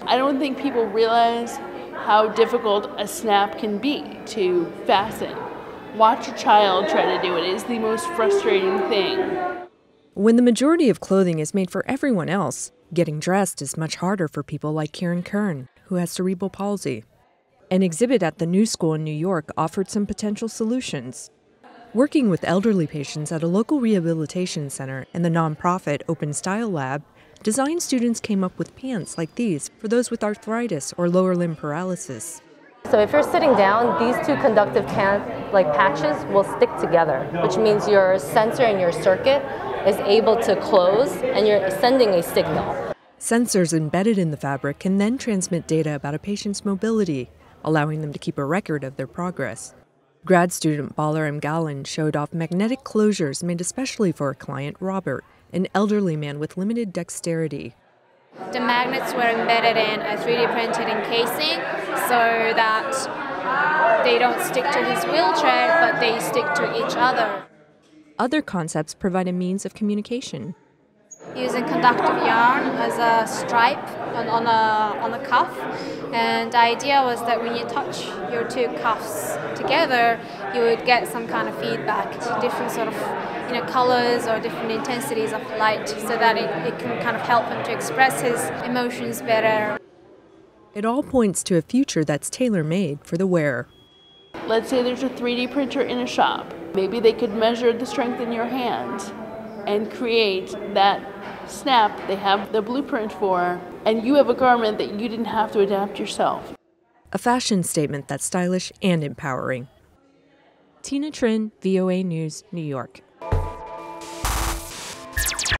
I don't think people realize how difficult a snap can be to fasten. Watch a child try to do it. It is the most frustrating thing. When the majority of clothing is made for everyone else, getting dressed is much harder for people like Karen Kern, who has cerebral palsy. An exhibit at the New School in New York offered some potential solutions. Working with elderly patients at a local rehabilitation center and the nonprofit Open Style Lab, design students came up with pants like these for those with arthritis or lower limb paralysis. So if you're sitting down, these two conductive patches will stick together, which means your sensor and your circuit is able to close and you're sending a signal. Sensors embedded in the fabric can then transmit data about a patient's mobility, allowing them to keep a record of their progress. Grad student Balar M. Gallen showed off magnetic closures made especially for a client, Robert, an elderly man with limited dexterity. The magnets were embedded in a 3D printed encasing so that they don't stick to his wheelchair, but they stick to each other. Other concepts provide a means of communication. Using conductive yarn as a stripe on a cuff, and the idea was that when you touch your two cuffs together, you would get some kind of feedback, different sort of colors or different intensities of light, so that it can kind of help him to express his emotions better. It all points to a future that's tailor-made for the wearer. Let's say there's a 3D printer in a shop. Maybe they could measure the strength in your hand and create that snap they have the blueprint for, and you have a garment that you didn't have to adapt yourself. A fashion statement that's stylish and empowering. Tina Trinh, VOA News, New York.